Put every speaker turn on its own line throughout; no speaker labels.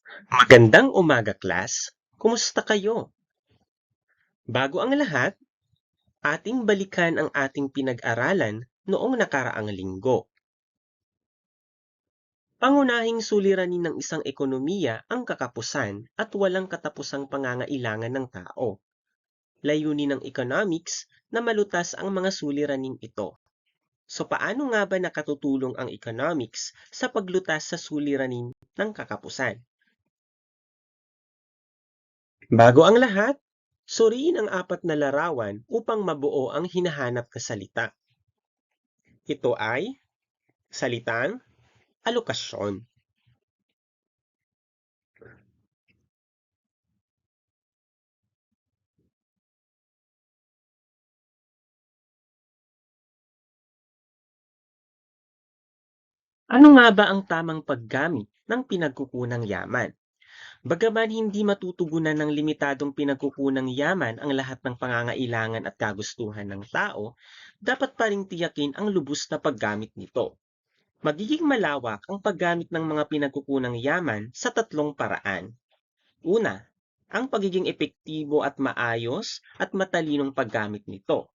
Magandang umaga, class. Kumusta kayo? Bago ang lahat, ating balikan ang ating pinag-aralan noong nakaraang linggo. Pangunahing suliranin ng isang ekonomiya ang kakapusan at walang katapusang pangangailangan ng tao. Layunin ng economics na malutas ang mga suliraning ito. So paano nga ba nakatutulong ang economics sa paglutas sa suliranin ng kakapusan? Bago ang lahat, suriin ang apat na larawan upang mabuo ang hinahanap na salita. Ito ay salitang alokasyon. Ano nga ba ang tamang paggamit ng pinagkukunang yaman? Bagaman hindi matutugunan ng limitadong pinagkukunang yaman ang lahat ng pangangailangan at kagustuhan ng tao, dapat pa ring tiyakin ang lubos na paggamit nito. Magiging malawak ang paggamit ng mga pinagkukunang yaman sa tatlong paraan. Una, ang pagiging epektibo at maayos at matalinong paggamit nito.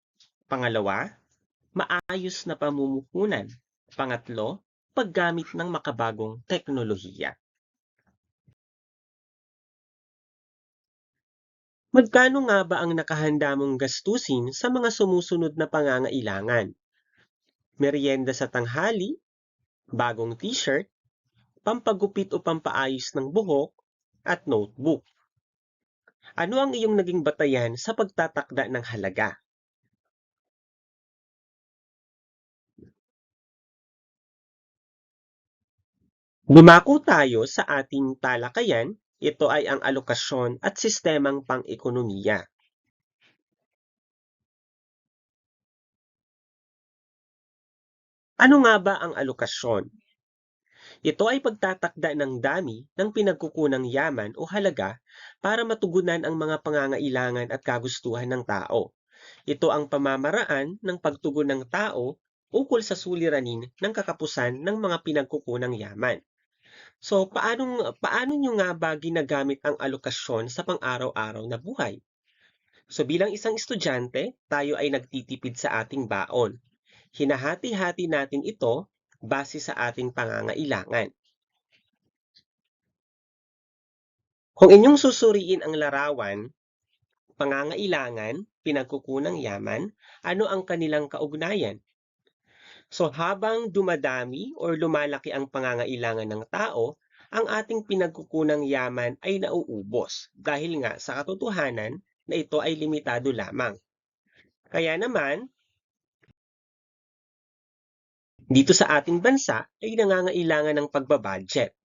Pangalawa, maayos na pamumuhunan. Pangatlo, paggamit ng makabagong teknolohiya. Magkano nga ba ang nakahanda mong gastusin sa mga sumusunod na pangangailangan? Merienda sa tanghali, bagong t-shirt, pampagupit o pampaayos ng buhok, at notebook. Ano ang iyong naging batayan sa pagtatakda ng halaga? Dumako tayo sa ating talakayan, ito ay ang alokasyon at sistemang pang-ekonomiya. Ano nga ba ang alokasyon? Ito ay pagtatakda ng dami ng pinagkukunang yaman o halaga para matugunan ang mga pangangailangan at kagustuhan ng tao. Ito ang pamamaraan ng pagtugon ng tao ukol sa suliranin ng kakapusan ng mga pinagkukunang yaman. So, paano nyo nga ba ginagamit ang alokasyon sa pang-araw-araw na buhay? So, bilang isang estudyante, tayo ay nagtitipid sa ating baon. Hinahati-hati natin ito base sa ating pangangailangan. Kung inyong susuriin ang larawan, pangangailangan, pinagkukunang yaman, ano ang kanilang kaugnayan? So habang dumadami or lumalaki ang pangangailangan ng tao, ang ating pinagkukunang yaman ay nauubos dahil nga sa katotohanan na ito ay limitado lamang. Kaya naman, dito sa ating bansa ay nangangailangan ng pagbabudget.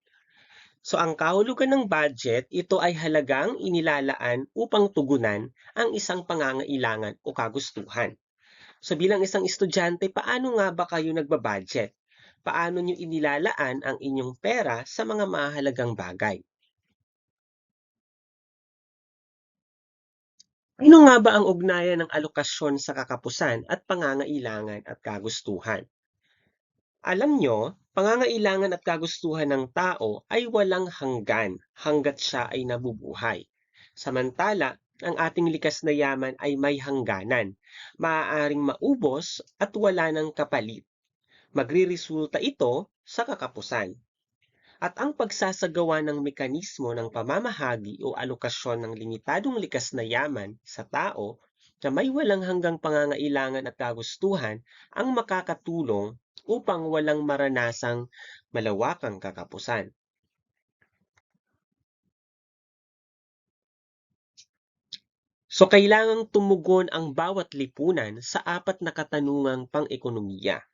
So ang kahulugan ng budget, ito ay halagang inilalaan upang tugunan ang isang pangangailangan o kagustuhan. So bilang isang estudyante, paano nga ba kayo nagbabudget? Paano nyo inilalaan ang inyong pera sa mga mahalagang bagay? Ano nga ba ang ugnayan ng alokasyon sa kakapusan at pangangailangan at kagustuhan? Alam nyo, pangangailangan at kagustuhan ng tao ay walang hanggan hanggat siya ay nabubuhay. Samantala, ang ating likas na yaman ay may hangganan, maaaring maubos at wala ng kapalit. Magriresulta ito sa kakapusan. At ang pagsasagawa ng mekanismo ng pamamahagi o alokasyon ng limitadong likas na yaman sa tao na may walang hanggang pangangailangan at kagustuhan ang makakatulong upang walang maranasang malawakang kakapusan. So kailangang tumugon ang bawat lipunan sa apat na katanungang pang-ekonomiya.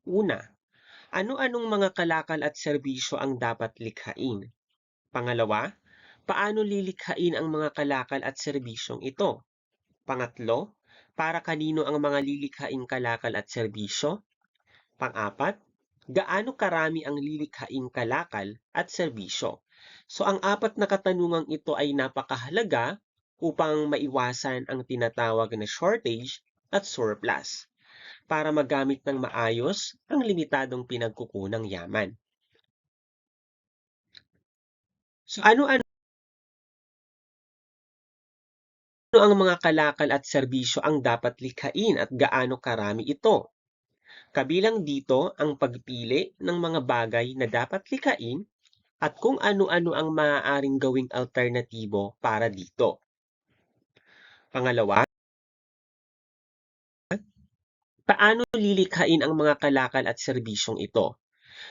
Una, ano-anong mga kalakal at serbisyo ang dapat likhain? Pangalawa, paano lilikhain ang mga kalakal at serbisyong ito? Pangatlo, para kanino ang mga lilikhaing kalakal at serbisyo? Pang-apat, gaano karami ang lilikhaing kalakal at serbisyo? So ang apat na katanungang ito ay napakahalaga upang maiwasan ang tinatawag na shortage at surplus para magamit ng maayos ang limitadong pinagkukunang yaman. So ano-ano ang mga kalakal at serbisyo ang dapat likhain at gaano karami ito? Kabilang dito ang pagpili ng mga bagay na dapat likhain at kung ano-ano ang maaaring gawing alternatibo para dito. Pangalawa, paano lilikhain ang mga kalakal at serbisyong ito?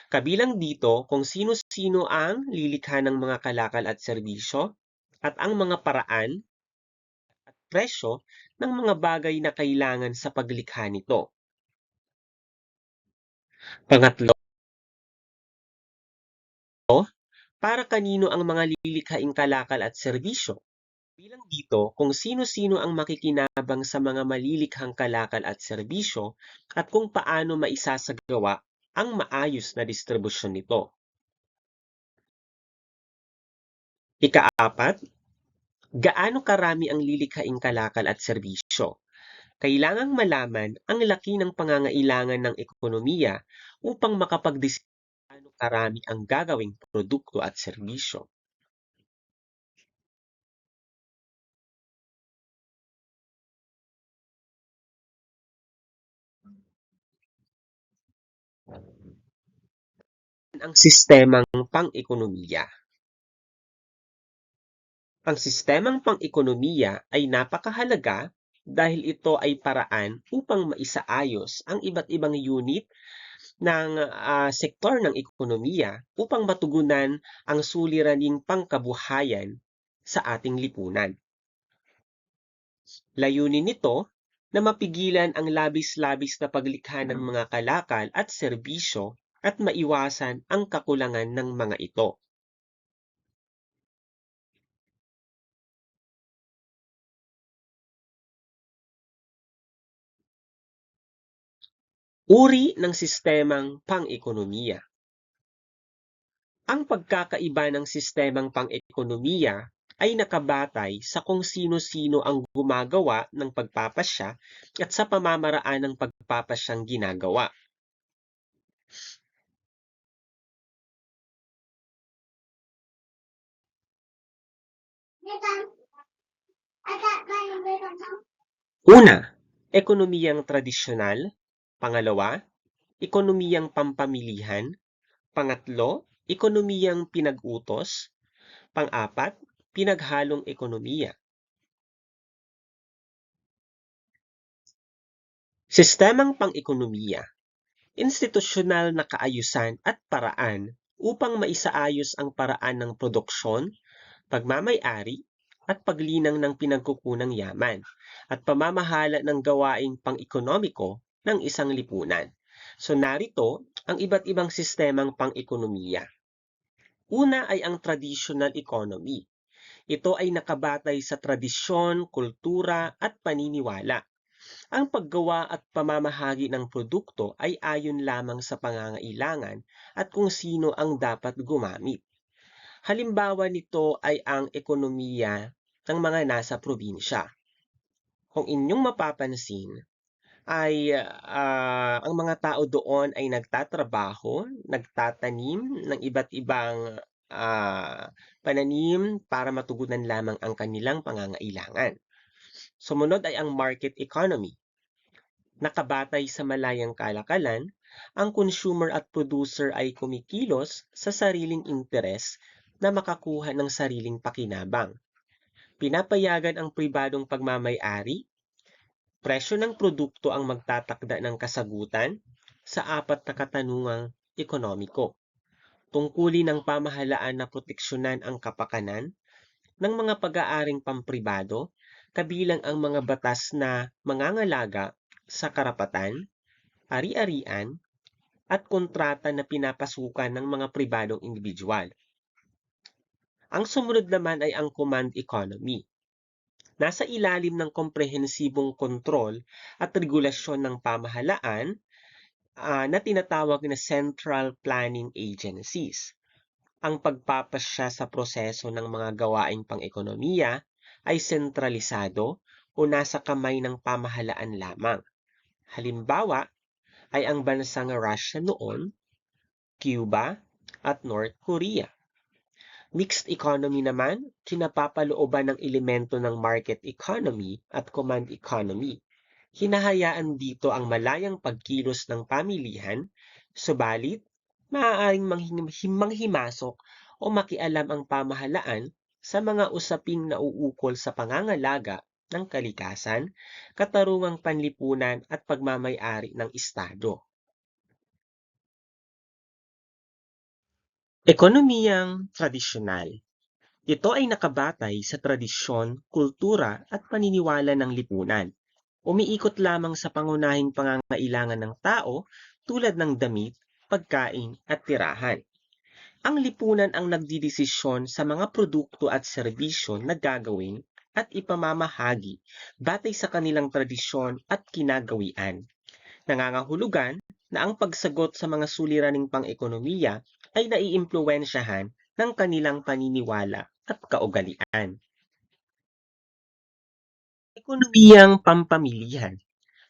Kabilang dito kung sino-sino ang lilikha ng mga kalakal at serbisyo at ang mga paraan at presyo ng mga bagay na kailangan sa paglikha nito. Pangatlo, para kanino ang mga lilikhaing kalakal at serbisyo? Bilang dito kung sino-sino ang makikinabang sa mga malilikhang kalakal at serbisyo at kung paano maisasagawa ang maayos na distribusyon nito. Ikaapat, gaano karami ang lilikhaing kalakal at serbisyo? Kailangang malaman ang laki ng pangangailangan ng ekonomiya upang makapagdesisyon gaano karami ang gagawing produkto at serbisyo. Ang sistemang pang-ekonomiya. Ang sistemang pang-ekonomiya ay napakahalaga dahil ito ay paraan upang maisaayos ang iba't ibang unit ng sektor ng ekonomiya upang matugunan ang suliraning pangkabuhayan sa ating lipunan. Layunin nito na mapigilan ang labis-labis na paglikha ng mga kalakal at serbisyo at maiwasan ang kakulangan ng mga ito. Uri ng sistemang pang-ekonomiya. Ang pagkakaiba ng sistemang pang-ekonomiya ay nakabatay sa kung sino-sino ang gumagawa ng pagpapasya at sa pamamaraan ng pagpapasyang ginagawa. Una, ekonomiyang tradisyonal. Pangalawa, ekonomiyang pampamilihan. Pangatlo, ekonomiyang pinag-utos. Pang-apat, pinaghalong ekonomiya. Sistemang pang-ekonomiya. Institusyonal na kaayusan at paraan upang maisaayos ang paraan ng produksyon, pagmamay-ari, at paglinang ng pinagkukunang yaman at pamamahala ng gawaing pang-ekonomiko ng isang lipunan. So narito ang iba't ibang sistemang pang-ekonomiya. Una ay ang traditional economy. Ito ay nakabatay sa tradisyon, kultura at paniniwala. Ang paggawa at pamamahagi ng produkto ay ayon lamang sa pangangailangan at kung sino ang dapat gumamit. Halimbawa nito ay ang ekonomiya ng mga nasa probinsya. Kung inyong mapapansin, ay ang mga tao doon ay nagtatrabaho, nagtatanim ng iba't ibang pananim para matugunan lamang ang kanilang pangangailangan. Sumunod ay ang market economy. Nakabatay sa malayang kalakalan, ang consumer at producer ay kumikilos sa sariling interes na makakuha ng sariling pakinabang. Pinapayagan ang pribadong pagmamay-ari. Presyo ng produkto ang magtatakda ng kasagutan sa apat na katanungang ekonomiko. Tungkulin ng pamahalaan na proteksyonan ang kapakanan ng mga pag-aaring pampribado, kabilang ang mga batas na mangangalaga sa karapatan, ari-arian, at kontrata na pinapasukan ng mga pribadong individual. Ang sumunod naman ay ang command economy. Nasa ilalim ng komprehensibong kontrol at regulasyon ng pamahalaan na tinatawag na central planning agencies. Ang pagpapasya sa proseso ng mga gawaing pang-ekonomiya ay sentralisado o nasa kamay ng pamahalaan lamang. Halimbawa ay ang bansang Russia noon, Cuba, at North Korea. Mixed economy naman, kinapapalooban ng elemento ng market economy at command economy. Hinahayaan dito ang malayang pagkilos ng pamilihan, subalit maaaring manghimasok o makialam ang pamahalaan sa mga usaping nauukol sa pangangalaga ng kalikasan, katarungang panlipunan at pagmamay-ari ng Estado. Ekonomiyang tradisyonal. Ito ay nakabatay sa tradisyon, kultura at paniniwala ng lipunan. Umiikot lamang sa pangunahing pangangailangan ng tao tulad ng damit, pagkain at tirahan. Ang lipunan ang nagdidesisyon sa mga produkto at serbisyo na gagawin at ipamamahagi batay sa kanilang tradisyon at kinagawian. Nangangahulugan na ang pagsagot sa mga suliraning pang-ekonomiya ay naiimpluwensyahan ng kanilang paniniwala at kaugalian. Ekonomiyang pampamilihan.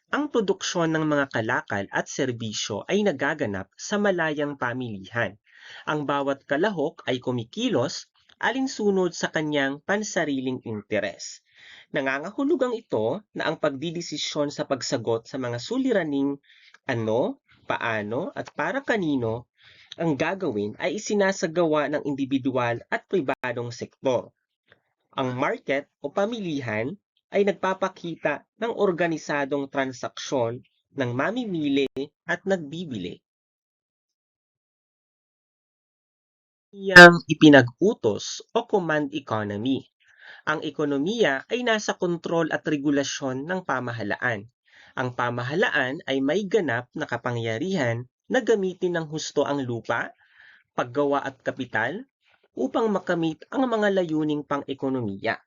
Ang produksyon ng mga kalakal at serbisyo ay nagaganap sa malayang pamilihan. Ang bawat kalahok ay kumikilos alinsunod sa kanyang pansariling interes. Nangangahulugang ito na ang pagdidesisyon sa pagsagot sa mga suliraning ano, paano at para kanino ang gagawin ay isinasagawa ng individual at pribadong sektor. Ang market o pamilihan ay nagpapakita ng organisadong transaksyon ng mamimili at nagbibili. Yang ipinag-utos o command economy. Ang ekonomiya ay nasa kontrol at regulasyon ng pamahalaan. Ang pamahalaan ay may ganap na kapangyarihan na gamitin ng husto ang lupa, paggawa at kapital upang makamit ang mga layuning pang-ekonomiya.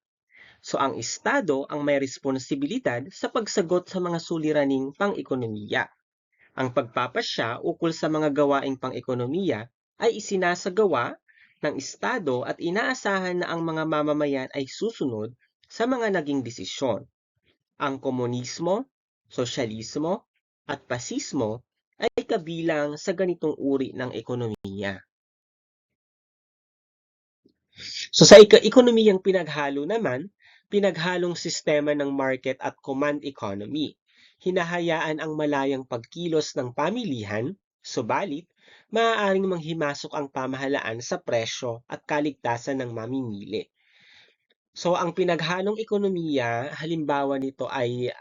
So ang Estado ang may responsibilidad sa pagsagot sa mga suliraning pang-ekonomiya. Ang pagpapasya ukol sa mga gawaing pang-ekonomiya ay isinasagawa ng Estado at inaasahan na ang mga mamamayan ay susunod sa mga naging desisyon. Ang komunismo, sosyalismo, at pasismo ay kabilang sa ganitong uri ng ekonomiya. So sa ekonomiyang pinaghalo naman, pinaghalong sistema ng market at command economy. Hinahayaan ang malayang pagkilos ng pamilihan, subalit maaaring manghimasok ang pamahalaan sa presyo at kaligtasan ng mamimili. So ang pinaghalong ekonomiya, halimbawa nito ay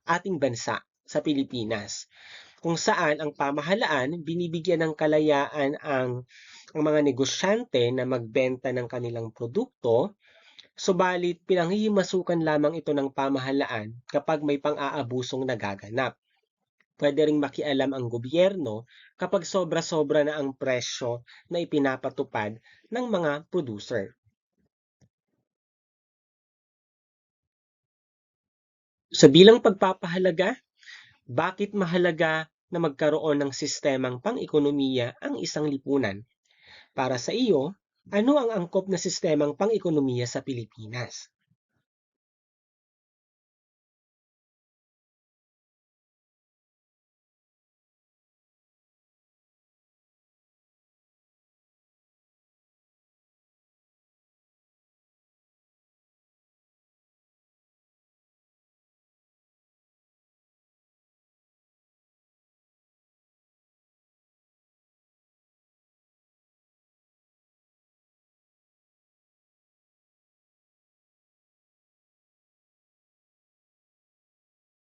ating bansa sa Pilipinas, kung saan ang pamahalaan binibigyan ng kalayaan ang mga negosyante na magbenta ng kanilang produkto, subalit pinanghihimasukan lamang ito ng pamahalaan kapag may pang-aabusong nagaganap. Pwede ring makialam ang gobyerno kapag sobra-sobra na ang presyo na ipinapatupad ng mga producer. Sa bilang pagpapahalaga, bakit mahalaga na magkaroon ng sistemang pang-ekonomiya ang isang lipunan? Para sa iyo, ano ang angkop na sistemang pang-ekonomiya sa Pilipinas?